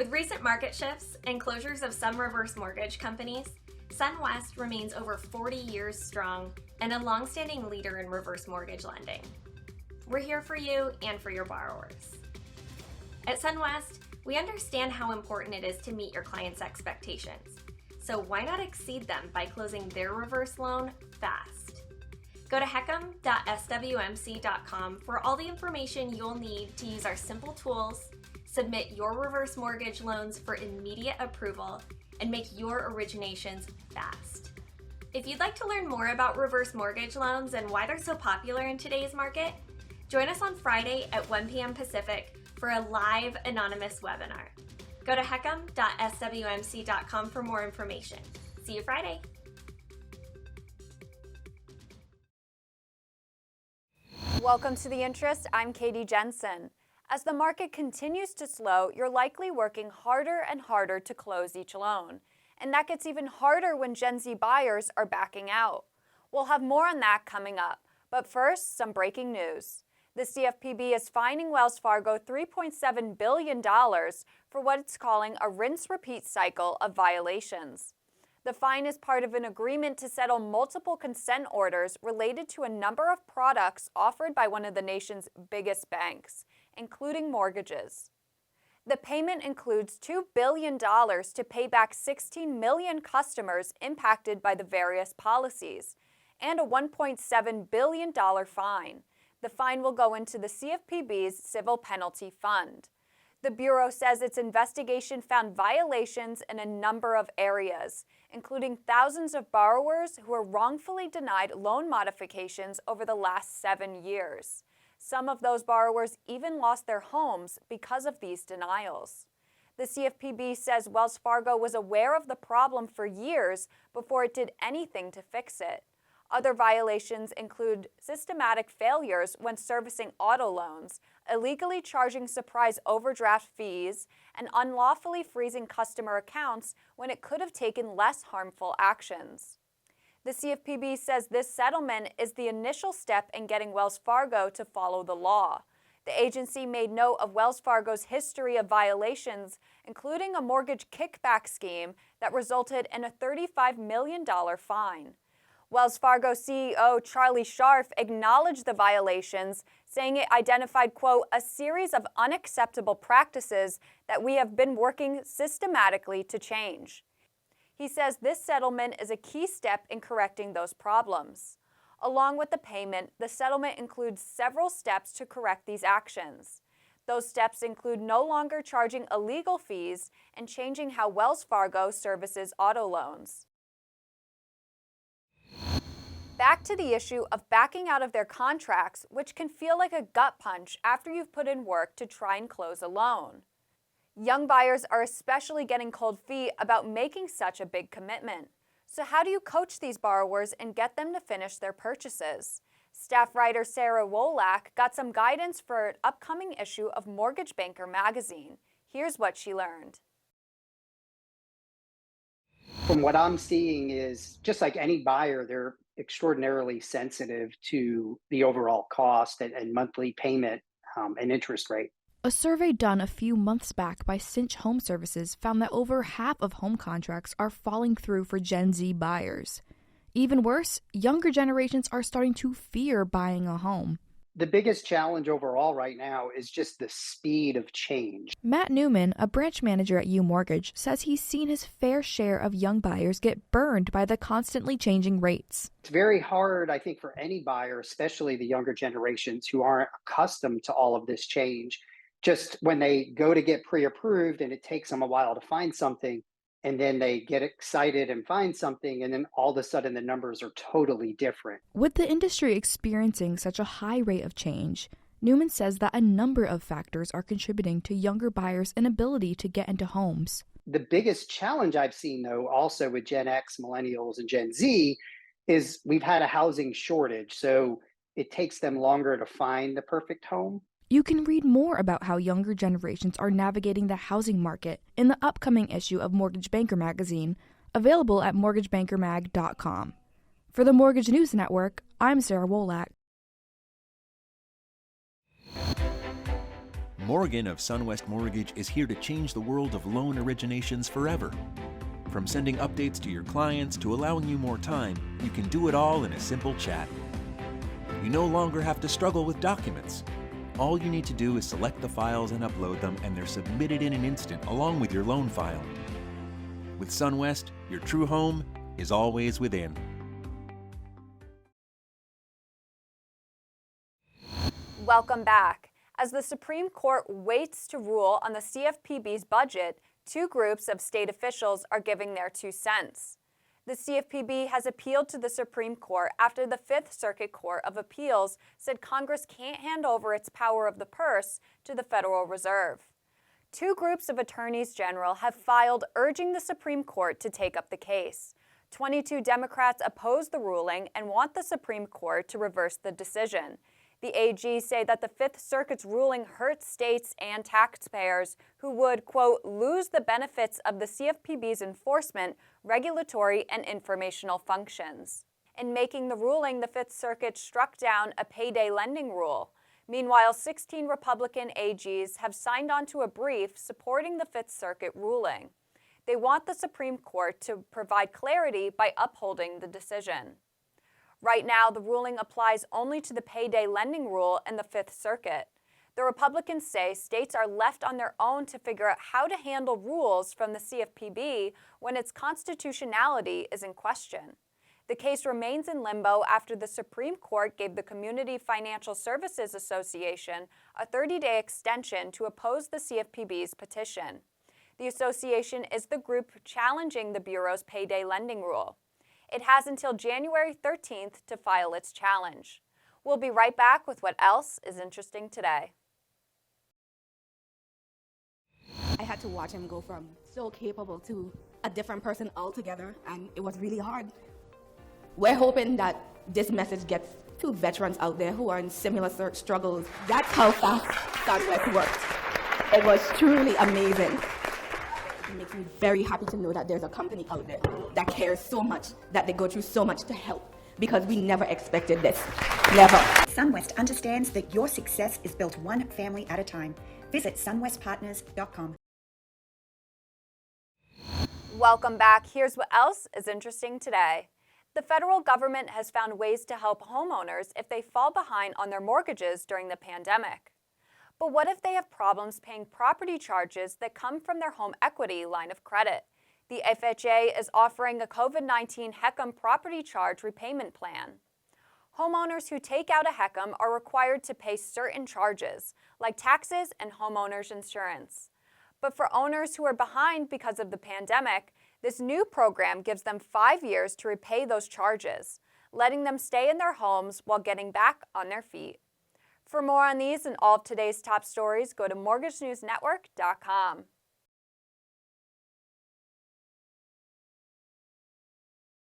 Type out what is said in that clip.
With recent market shifts and closures of some reverse mortgage companies, SunWest remains over 40 years strong and a longstanding leader in reverse mortgage lending. We're here for you and for your borrowers. At SunWest, we understand how important it is to meet your clients' expectations. So why not exceed them by closing their reverse loan fast? Go to heckham.swmc.com for all the information you'll need to use our simple tools, submit your reverse mortgage loans for immediate approval, and make your originations fast. If you'd like to learn more about reverse mortgage loans and why they're so popular in today's market, join us on Friday at 1 p.m. Pacific for a live anonymous webinar. Go to heckham.swmc.com for more information. See you Friday. Welcome to The Interest. I'm Katie Jensen. As the market continues to slow, you're likely working harder and harder to close each loan. And that gets even harder when Gen Z buyers are backing out. We'll have more on that coming up. But first, some breaking news. The CFPB is fining Wells Fargo $3.7 billion for what it's calling a rinse-repeat cycle of violations. The fine is part of an agreement to settle multiple consent orders related to a number of products offered by one of the nation's biggest banks, including mortgages. The payment includes $2 billion to pay back 16 million customers impacted by the various policies, and a $1.7 billion fine. The fine will go into the CFPB's Civil Penalty Fund. The Bureau says its investigation found violations in a number of areas, including thousands of borrowers who were wrongfully denied loan modifications over the last 7 years. Some of those borrowers even lost their homes because of these denials. The CFPB says Wells Fargo was aware of the problem for years before it did anything to fix it. Other violations include systematic failures when servicing auto loans, illegally charging surprise overdraft fees, and unlawfully freezing customer accounts when it could have taken less harmful actions. The CFPB says this settlement is the initial step in getting Wells Fargo to follow the law. The agency made note of Wells Fargo's history of violations, including a mortgage kickback scheme that resulted in a $35 million fine. Wells Fargo CEO Charlie Scharf acknowledged the violations, saying it identified, quote, a series of unacceptable practices that we have been working systematically to change. He says this settlement is a key step in correcting those problems. Along with the payment, the settlement includes several steps to correct these actions. Those steps include no longer charging illegal fees and changing how Wells Fargo services auto loans. Back to the issue of backing out of their contracts, which can feel like a gut punch after you've put in work to try and close a loan. Young buyers are especially getting cold feet about making such a big commitment. So how do you coach these borrowers and get them to finish their purchases? Staff writer Sarah Wolak got some guidance for an upcoming issue of Mortgage Banker magazine. Here's what she learned. From what I'm seeing is, just like any buyer, they're extraordinarily sensitive to the overall cost and monthly payment and interest rate. A survey done a few months back by Cinch Home Services found that over half of home contracts are falling through for Gen Z buyers. Even worse, younger generations are starting to fear buying a home. The biggest challenge overall right now is just the speed of change. Matt Newman, a branch manager at U-Mortgage, says he's seen his fair share of young buyers get burned by the constantly changing rates. It's very hard, I think, for any buyer, especially the younger generations who aren't accustomed to all of this change. Just when they go to get pre-approved and it takes them a while to find something, and then they get excited and find something, and then all of a sudden the numbers are totally different. With the industry experiencing such a high rate of change, Newman says that a number of factors are contributing to younger buyers' inability to get into homes. The biggest challenge I've seen, though, also with Gen X, Millennials, and Gen Z, is we've had a housing shortage, so it takes them longer to find the perfect home. You can read more about how younger generations are navigating the housing market in the upcoming issue of Mortgage Banker magazine, available at mortgagebankermag.com. For the Mortgage News Network, I'm Sarah Wolak. Morgan of SunWest Mortgage is here to change the world of loan originations forever. From sending updates to your clients to allowing you more time, you can do it all in a simple chat. You no longer have to struggle with documents. All you need to do is select the files and upload them, and they're submitted in an instant along with your loan file. With SunWest, your true home is always within. Welcome back. As the Supreme Court waits to rule on the CFPB's budget, two groups of state officials are giving their 2 cents. The CFPB has appealed to the Supreme Court after the Fifth Circuit Court of Appeals said Congress can't hand over its power of the purse to the Federal Reserve. Two groups of attorneys general have filed urging the Supreme Court to take up the case. 22 Democrats oppose the ruling and want the Supreme Court to reverse the decision. The AGs say that the Fifth Circuit's ruling hurts states and taxpayers who would, quote, lose the benefits of the CFPB's enforcement, regulatory, and informational functions. In making the ruling, the Fifth Circuit struck down a payday lending rule. Meanwhile, 16 Republican AGs have signed on to a brief supporting the Fifth Circuit ruling. They want the Supreme Court to provide clarity by upholding the decision. Right now, the ruling applies only to the payday lending rule in the Fifth Circuit. The Republicans say states are left on their own to figure out how to handle rules from the CFPB when its constitutionality is in question. The case remains in limbo after the Supreme Court gave the Community Financial Services Association a 30-day extension to oppose the CFPB's petition. The association is the group challenging the Bureau's payday lending rule. It has until January 13th to file its challenge. We'll be right back with what else is interesting today. I had to watch him go from so capable to a different person altogether, and it was really hard. We're hoping that this message gets to veterans out there who are in similar struggles. That's how fast SunWest worked. It was truly amazing. It makes me very happy to know that there's a company out there that cares so much, that they go through so much to help, because we never expected this. Never. SunWest understands that your success is built one family at a time. Visit sunwestpartners.com. Welcome back. Here's what else is interesting today. The federal government has found ways to help homeowners if they fall behind on their mortgages during the pandemic. But what if they have problems paying property charges that come from their home equity line of credit? The FHA is offering a COVID-19 HECM property charge repayment plan. Homeowners who take out a HECM are required to pay certain charges, like taxes and homeowners insurance. But for owners who are behind because of the pandemic, this new program gives them 5 years to repay those charges, letting them stay in their homes while getting back on their feet. For more on these and all of today's top stories, go to mortgagenewsnetwork.com.